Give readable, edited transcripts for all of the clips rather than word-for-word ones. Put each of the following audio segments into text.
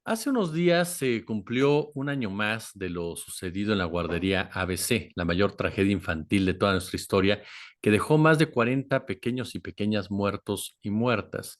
Hace unos días se cumplió un año más de lo sucedido en la guardería ABC, la mayor tragedia infantil de toda nuestra historia, que dejó más de 40 pequeños y pequeñas muertos y muertas.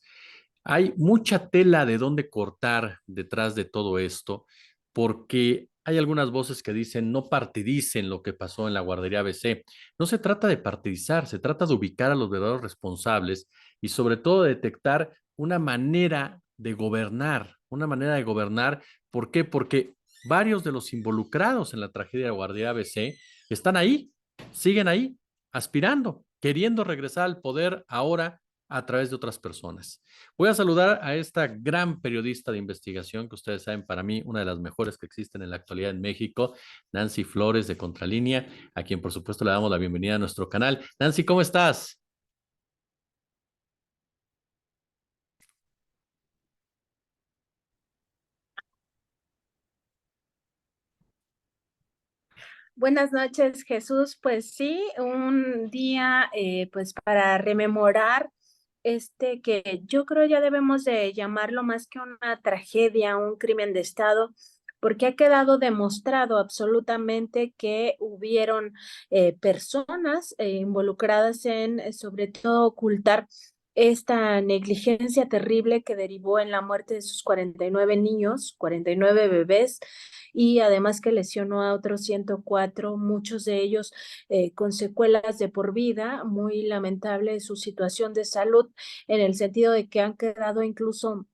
Hay mucha tela de dónde cortar detrás de todo esto, porque hay algunas voces que dicen no partidicen lo que pasó en la guardería ABC. No se trata de partidizar, se trata de ubicar a los verdaderos responsables y sobre todo de detectar una manera de gobernar, una manera de gobernar. ¿Por qué? Porque varios de los involucrados en la tragedia de Guardia ABC están ahí, siguen ahí, aspirando, queriendo regresar al poder ahora a través de otras personas. Voy a saludar a esta gran periodista de investigación que ustedes saben, para mí, una de las mejores que existen en la actualidad en México, Nancy Flores de Contralínea, a quien por supuesto le damos la bienvenida a nuestro canal. Nancy, ¿cómo estás? Buenas noches, Jesús. Pues sí, un día pues para rememorar que yo creo ya debemos de llamarlo más que una tragedia, un crimen de Estado, porque ha quedado demostrado absolutamente que hubieron personas involucradas en sobre todo ocultar esta negligencia terrible que derivó en la muerte de sus 49 niños, 49 bebés, y además que lesionó a otros 104, muchos de ellos con secuelas de por vida. Muy lamentable su situación de salud, en el sentido de que han quedado incluso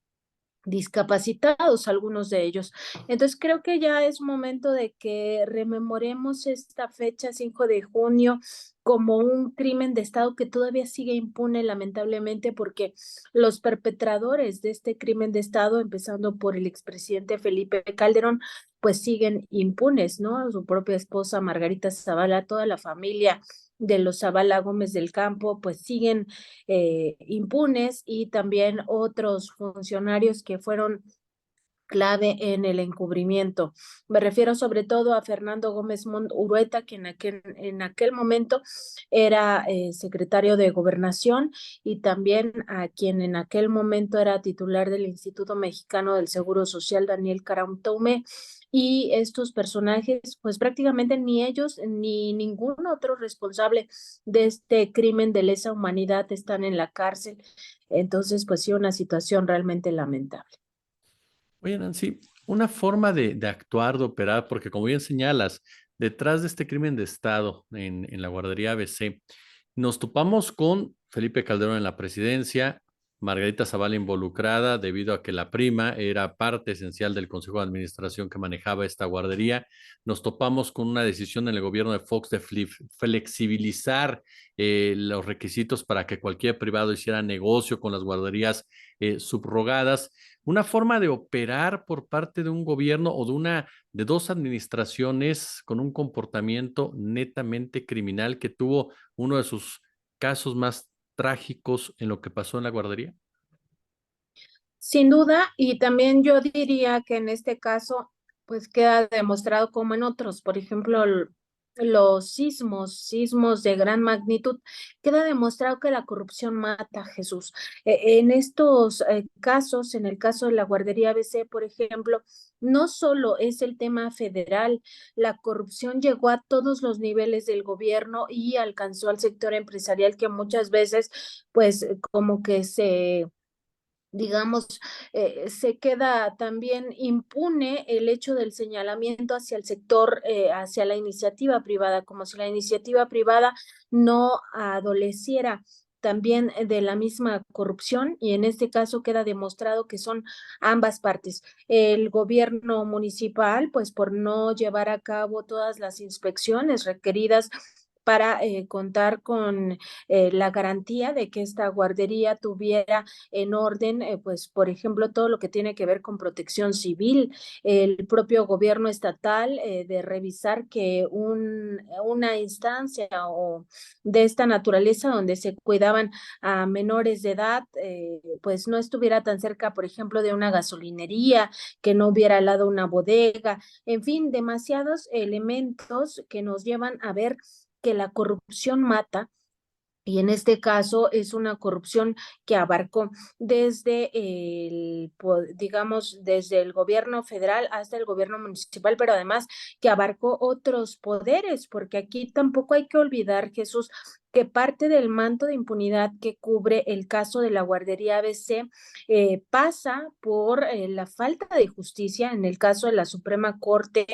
discapacitados algunos de ellos. Entonces creo que ya es momento de que rememoremos esta fecha, 5 de junio, como un crimen de Estado que todavía sigue impune, lamentablemente, porque los perpetradores de este crimen de Estado, empezando por el expresidente Felipe Calderón, pues siguen impunes, ¿no? Su propia esposa Margarita Zavala, toda la familia de los Zavala Gómez del Campo, pues siguen impunes, y también otros funcionarios que fueron clave en el encubrimiento. Me refiero sobre todo a Fernando Gómez Mont Urueta, que en aquel momento era secretario de Gobernación, y también a quien en aquel momento era titular del Instituto Mexicano del Seguro Social, Daniel Caramtoume. Y estos personajes, pues prácticamente ni ellos ni ningún otro responsable de este crimen de lesa humanidad están en la cárcel. Entonces, pues sí, una situación realmente lamentable. Oye, Nancy, una forma de actuar, de operar, porque como bien señalas, detrás de este crimen de Estado en la guardería ABC, nos topamos con Felipe Calderón en la presidencia, Margarita Zavala involucrada debido a que la prima era parte esencial del consejo de administración que manejaba esta guardería. Nos topamos con una decisión en el gobierno de Fox de flexibilizar los requisitos para que cualquier privado hiciera negocio con las guarderías subrogadas, una forma de operar por parte de un gobierno o de dos administraciones con un comportamiento netamente criminal que tuvo uno de sus casos más trágicos en lo que pasó en la guardería. Sin duda, y también yo diría que en este caso, pues queda demostrado como en otros, por ejemplo, los sismos de gran magnitud, queda demostrado que la corrupción mata, Jesús. En estos casos, en el caso de la guardería ABC, por ejemplo, no solo es el tema federal, la corrupción llegó a todos los niveles del gobierno y alcanzó al sector empresarial, que muchas veces, pues, como que digamos, se queda también impune el hecho del señalamiento hacia el sector, hacia la iniciativa privada, como si la iniciativa privada no adoleciera también de la misma corrupción, y en este caso queda demostrado que son ambas partes. El gobierno municipal, pues por no llevar a cabo todas las inspecciones requeridas para contar con la garantía de que esta guardería tuviera en orden, pues, por ejemplo, todo lo que tiene que ver con protección civil, el propio gobierno estatal, de revisar que una instancia o de esta naturaleza donde se cuidaban a menores de edad, pues no estuviera tan cerca, por ejemplo, de una gasolinería, que no hubiera al lado una bodega, en fin, demasiados elementos que nos llevan a ver que la corrupción mata, Y en este caso es una corrupción que abarcó desde digamos, desde el gobierno federal hasta el gobierno municipal, pero además que abarcó otros poderes, porque aquí tampoco hay que olvidar, Jesús, que parte del manto de impunidad que cubre el caso de la guardería ABC pasa por la falta de justicia en el caso de la Suprema Corte,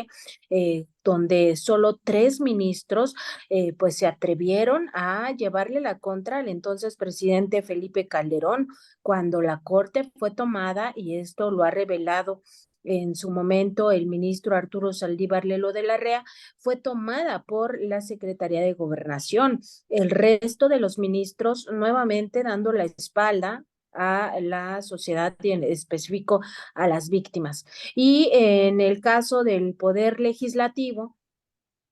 donde solo 3 ministros pues se atrevieron a llevarle la contra al entonces presidente Felipe Calderón cuando la corte fue tomada, y esto lo ha revelado en su momento el ministro Arturo Saldívar Lelo de la Rea, fue tomada por la Secretaría de Gobernación. El resto de los ministros nuevamente dando la espalda a la sociedad y en específico a las víctimas. Y en el caso del Poder Legislativo,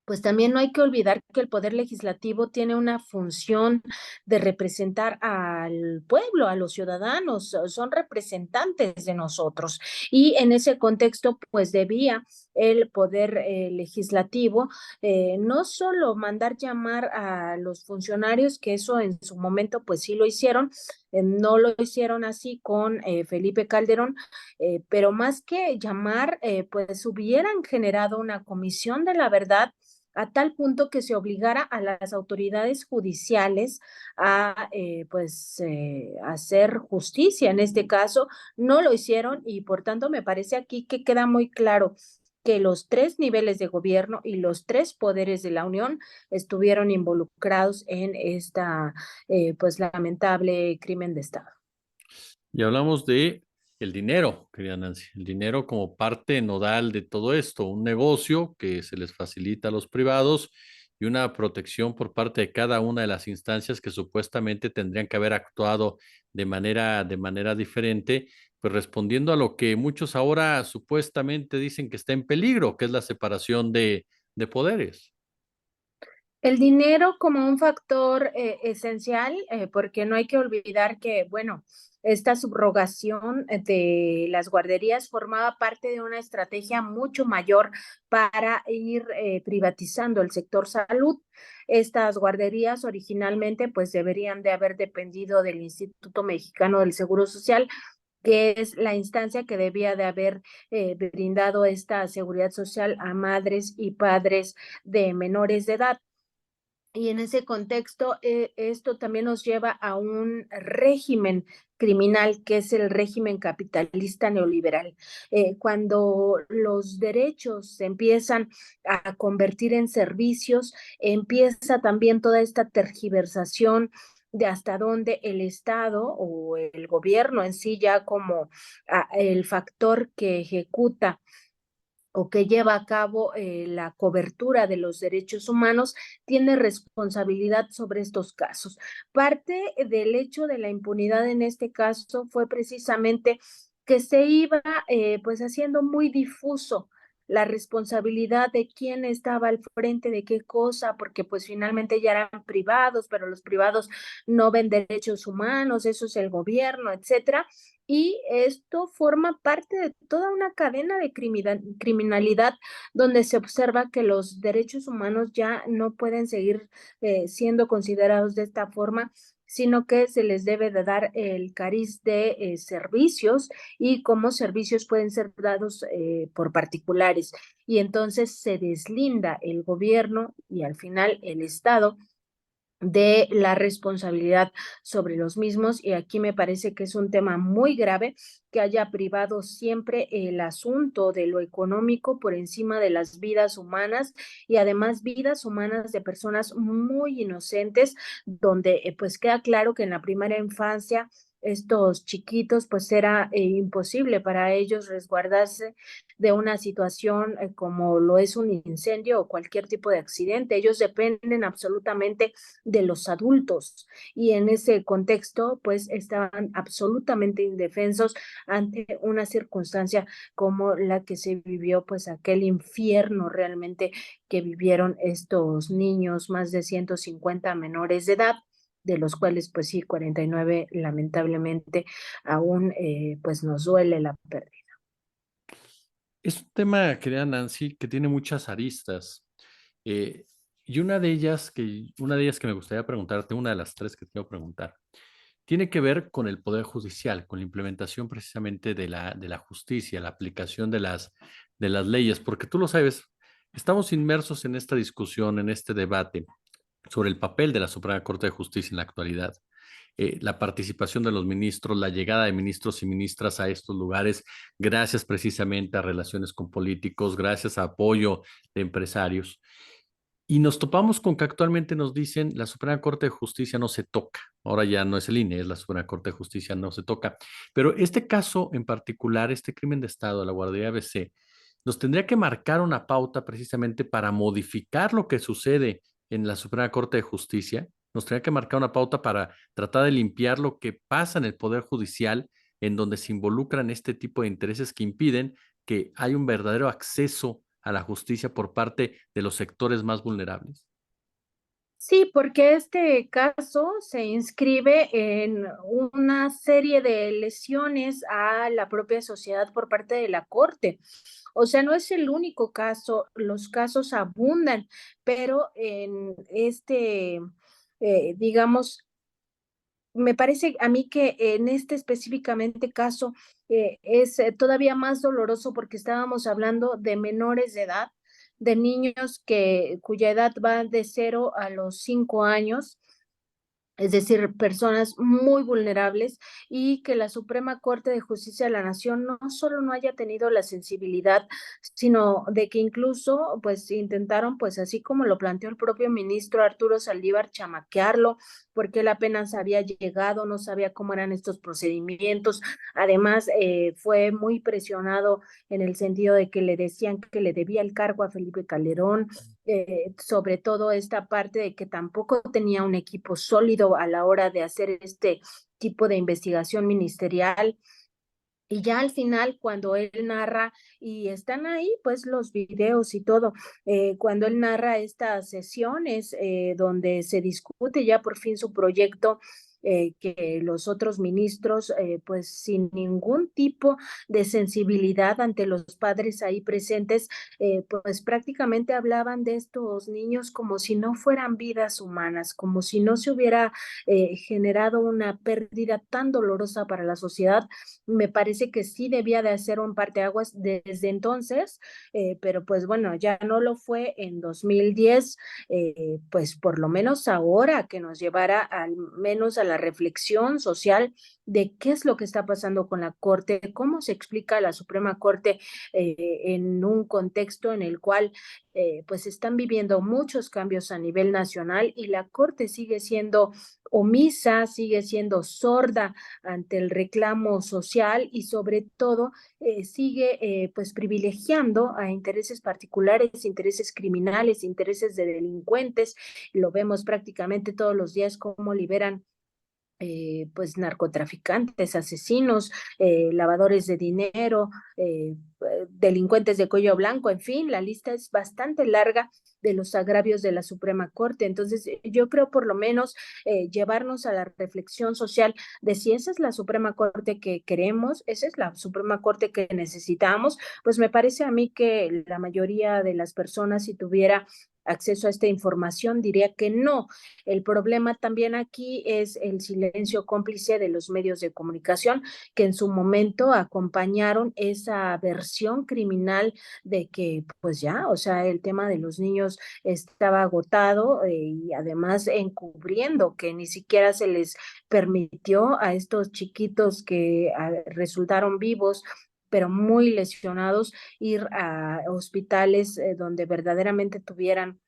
pues también no hay que olvidar que el poder legislativo tiene una función de representar al pueblo, a los ciudadanos, son representantes de nosotros. Y en ese contexto, pues debía el poder legislativo no solo mandar llamar a los funcionarios, que eso en su momento pues sí lo hicieron, no lo hicieron así con Felipe Calderón, pero más que llamar, pues hubieran generado una comisión de la verdad a tal punto que se obligara a las autoridades judiciales a hacer justicia. En este caso, no lo hicieron y por tanto me parece aquí que queda muy claro que los 3 niveles de gobierno y los 3 poderes de la Unión estuvieron involucrados en esta pues lamentable crimen de Estado. Y hablamos de el dinero, querida Nancy, el dinero como parte nodal de todo esto, un negocio que se les facilita a los privados y una protección por parte de cada una de las instancias que supuestamente tendrían que haber actuado de manera diferente, pues respondiendo a lo que muchos ahora supuestamente dicen que está en peligro, que es la separación de poderes. El dinero como un factor esencial, porque no hay que olvidar que, bueno, esta subrogación de las guarderías formaba parte de una estrategia mucho mayor para ir privatizando el sector salud. Estas guarderías originalmente pues deberían de haber dependido del Instituto Mexicano del Seguro Social, que es la instancia que debía de haber brindado esta seguridad social a madres y padres de menores de edad. Y en ese contexto, esto también nos lleva a un régimen criminal que es el régimen capitalista neoliberal. Cuando los derechos se empiezan a convertir en servicios, empieza también toda esta tergiversación de hasta dónde el Estado o el gobierno en sí, ya como el factor que ejecuta o que lleva a cabo la cobertura de los derechos humanos, tiene responsabilidad sobre estos casos. Parte del hecho de la impunidad en este caso fue precisamente que se iba pues haciendo muy difuso la responsabilidad de quién estaba al frente de qué cosa, porque pues finalmente ya eran privados, pero los privados no ven derechos humanos, eso es el gobierno, etcétera. Y esto forma parte de toda una cadena de criminalidad donde se observa que los derechos humanos ya no pueden seguir siendo considerados de esta forma, sino que se les debe de dar el cariz de servicios, y cómo servicios pueden ser dados por particulares. Y entonces se deslinda el gobierno y al final el Estado de la responsabilidad sobre los mismos. Y aquí me parece que es un tema muy grave que haya privado siempre el asunto de lo económico por encima de las vidas humanas, y además vidas humanas de personas muy inocentes, donde pues queda claro que en la primera infancia estos chiquitos pues era imposible para ellos resguardarse de una situación como lo es un incendio o cualquier tipo de accidente. Ellos dependen absolutamente de los adultos, y en ese contexto pues estaban absolutamente indefensos ante una circunstancia como la que se vivió, pues aquel infierno realmente que vivieron estos niños, más de 150 menores de edad, de los cuales pues sí, 49 lamentablemente aún pues nos duele la pérdida. Es un tema, querida Nancy, que tiene muchas aristas. Eh, Y una de ellas que me gustaría preguntarte, una de las tres que te quiero preguntar, tiene que ver con el Poder Judicial, con la implementación precisamente de la justicia, la aplicación de las leyes, porque tú lo sabes, estamos inmersos en esta discusión, en este debate sobre el papel de la Suprema Corte de Justicia en la actualidad, la participación de los ministros, la llegada de ministros y ministras a estos lugares, gracias precisamente a relaciones con políticos, gracias a apoyo de empresarios. Y nos topamos con que actualmente nos dicen la Suprema Corte de Justicia no se toca. Ahora ya no es el INE, es la Suprema Corte de Justicia no se toca. Pero este caso en particular, este crimen de Estado de la guardería ABC, nos tendría que marcar una pauta precisamente para modificar lo que sucede en la Suprema Corte de Justicia. Nos tendría que marcar una pauta para tratar de limpiar lo que pasa en el Poder Judicial, en donde se involucran este tipo de intereses que impiden que haya un verdadero acceso a la justicia por parte de los sectores más vulnerables. Sí, porque este caso se inscribe en una serie de lesiones a la propia sociedad por parte de la Corte. O sea, no es el único caso, los casos abundan, pero en digamos, me parece a mí que en este específicamente caso es todavía más doloroso porque estábamos hablando de menores de edad, de niños cuya edad va de 0 a los 5 años, es decir, personas muy vulnerables, y que la Suprema Corte de Justicia de la Nación no solo no haya tenido la sensibilidad, sino de que incluso pues intentaron, pues así como lo planteó el propio ministro Arturo Saldívar, chamaquearlo, porque él apenas había llegado, no sabía cómo eran estos procedimientos. Además, fue muy presionado en el sentido de que le decían que le debía el cargo a Felipe Calderón, sobre todo esta parte de que tampoco tenía un equipo sólido a la hora de hacer este tipo de investigación ministerial. Y ya al final, cuando él narra, y están ahí pues los videos y todo, cuando él narra estas sesiones donde se discute ya por fin su proyecto, que los otros ministros, pues sin ningún tipo de sensibilidad ante los padres ahí presentes, pues prácticamente hablaban de estos niños como si no fueran vidas humanas, como si no se hubiera generado una pérdida tan dolorosa para la sociedad. Me parece que sí debía de hacer un parteaguas desde entonces, pero pues bueno, ya no lo fue en 2010, pues por lo menos ahora que nos llevara al menos a la reflexión social de qué es lo que está pasando con la Corte, cómo se explica la Suprema Corte en un contexto en el cual pues están viviendo muchos cambios a nivel nacional y la Corte sigue siendo omisa, sigue siendo sorda ante el reclamo social y sobre todo sigue pues privilegiando a intereses particulares, intereses criminales, intereses de delincuentes. Lo vemos prácticamente todos los días cómo liberan pues narcotraficantes, asesinos, lavadores de dinero, delincuentes de cuello blanco, en fin, la lista es bastante larga de los agravios de la Suprema Corte. Entonces, yo creo por lo menos llevarnos a la reflexión social de si esa es la Suprema Corte que queremos, esa es la Suprema Corte que necesitamos, pues me parece a mí que la mayoría de las personas, si tuviera acceso a esta información, diría que no. El problema también aquí es el silencio cómplice de los medios de comunicación que en su momento acompañaron esa versión criminal de que pues ya, o sea, el tema de los niños estaba agotado y además encubriendo que ni siquiera se les permitió a estos chiquitos que resultaron vivos pero muy lesionados, ir a hospitales donde verdaderamente tuvieran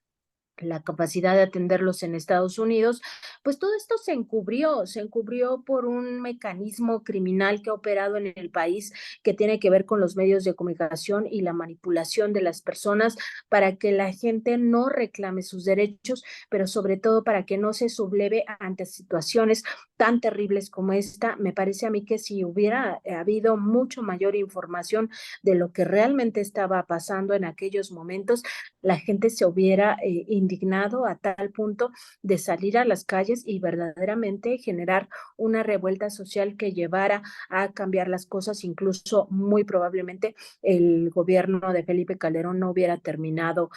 la capacidad de atenderlos en Estados Unidos, pues todo esto se encubrió por un mecanismo criminal que ha operado en el país que tiene que ver con los medios de comunicación y la manipulación de las personas para que la gente no reclame sus derechos, pero sobre todo para que no se subleve ante situaciones tan terribles como esta. Me parece a mí que si hubiera habido mucho mayor información de lo que realmente estaba pasando en aquellos momentos, la gente se hubiera indignado a tal punto de salir a las calles y verdaderamente generar una revuelta social que llevara a cambiar las cosas. Incluso muy probablemente el gobierno de Felipe Calderón no hubiera terminado,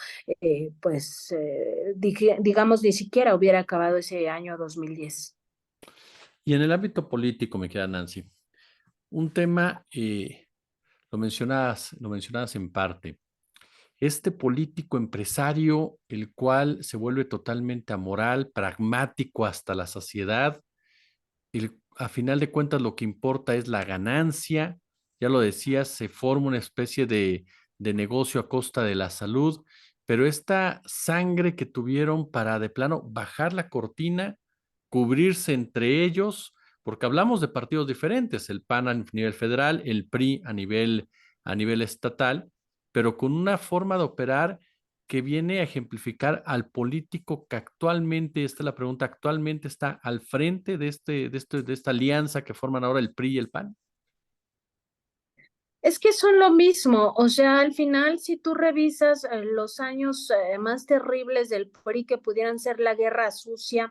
digamos, ni siquiera hubiera acabado ese año 2010. Y en el ámbito político, me queda Nancy, un tema, lo mencionabas en parte, este político empresario, el cual se vuelve totalmente amoral, pragmático hasta la saciedad, a final de cuentas lo que importa es la ganancia, ya lo decías, se forma una especie de negocio a costa de la salud, pero esta sangre que tuvieron para de plano bajar la cortina, cubrirse entre ellos, porque hablamos de partidos diferentes, el PAN a nivel federal, el PRI a nivel estatal, pero con una forma de operar que viene a ejemplificar al político que actualmente, esta es la pregunta, actualmente está al frente de esta alianza que forman ahora el PRI y el PAN. Es que son lo mismo, o sea, al final, si tú revisas los años más terribles del PRI, que pudieran ser la guerra sucia,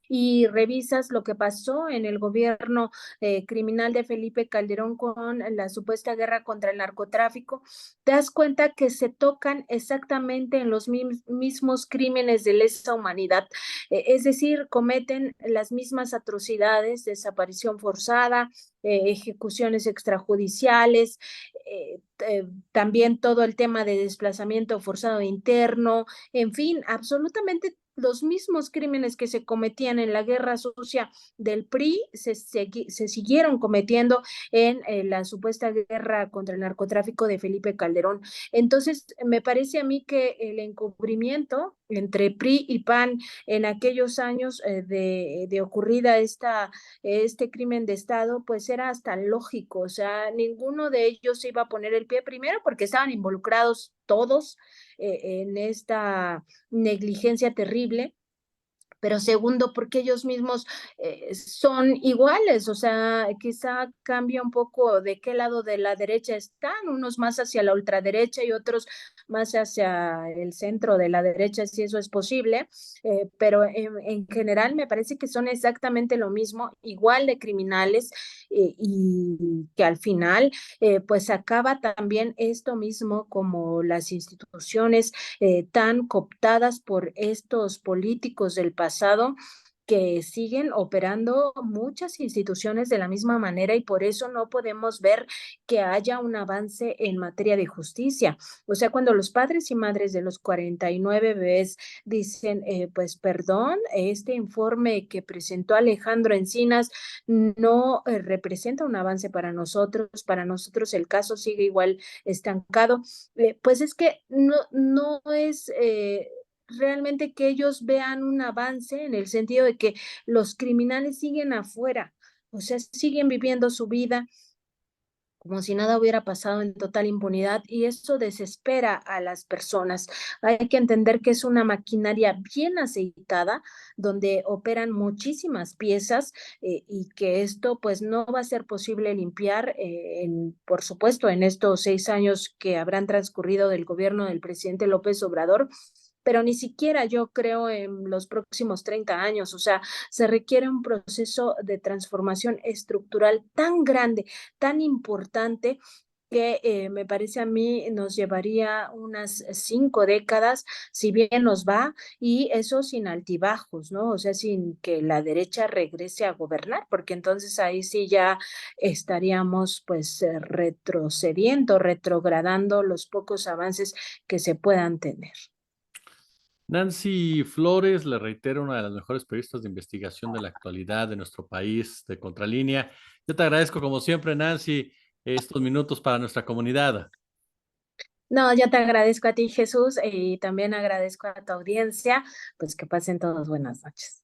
y revisas lo que pasó en el gobierno criminal de Felipe Calderón con la supuesta guerra contra el narcotráfico, te das cuenta que se tocan exactamente en los mismos crímenes de lesa humanidad, es decir, cometen las mismas atrocidades: desaparición forzada, ejecuciones extrajudiciales, también todo el tema de desplazamiento forzado interno, en fin, absolutamente los mismos crímenes que se cometían en la guerra sucia del PRI se siguieron cometiendo en la supuesta guerra contra el narcotráfico de Felipe Calderón. Entonces, me parece a mí que el encubrimiento entre PRI y PAN en aquellos años de ocurrida este crimen de Estado, pues era hasta lógico. O sea, ninguno de ellos se iba a poner el pie, primero porque estaban involucrados todos en esta negligencia terrible, pero segundo, porque ellos mismos son iguales. O sea, quizá cambia un poco de qué lado de la derecha están, unos más hacia la ultraderecha y otros más hacia el centro de la derecha, si eso es posible, pero en general me parece que son exactamente lo mismo, igual de criminales, y que al final, pues acaba también esto mismo, como las instituciones tan cooptadas por estos políticos del pasado, que siguen operando muchas instituciones de la misma manera, y por eso no podemos ver que haya un avance en materia de justicia. O sea, cuando los padres y madres de los 49 bebés dicen, pues perdón, este informe que presentó Alejandro Encinas no representa un avance para nosotros el caso sigue igual estancado, pues es que no es realmente que ellos vean un avance, en el sentido de que los criminales siguen afuera, o sea, siguen viviendo su vida como si nada hubiera pasado, en total impunidad, y eso desespera a las personas. Hay que entender que es una maquinaria bien aceitada, donde operan muchísimas piezas, y que esto pues no va a ser posible limpiar, por supuesto, en estos 6 años que habrán transcurrido del gobierno del presidente López Obrador, pero ni siquiera yo creo en los próximos 30 años. O sea, se requiere un proceso de transformación estructural tan grande, tan importante, que me parece a mí nos llevaría unas 5 décadas, si bien nos va, y eso sin altibajos, ¿no? O sea, sin que la derecha regrese a gobernar, porque entonces ahí sí ya estaríamos pues retrocediendo, retrogradando los pocos avances que se puedan tener. Nancy Flores, le reitero, una de las mejores periodistas de investigación de la actualidad de nuestro país, de Contralínea. Yo te agradezco, como siempre, Nancy, estos minutos para nuestra comunidad. No, yo te agradezco a ti, Jesús, y también agradezco a tu audiencia, pues que pasen todos buenas noches.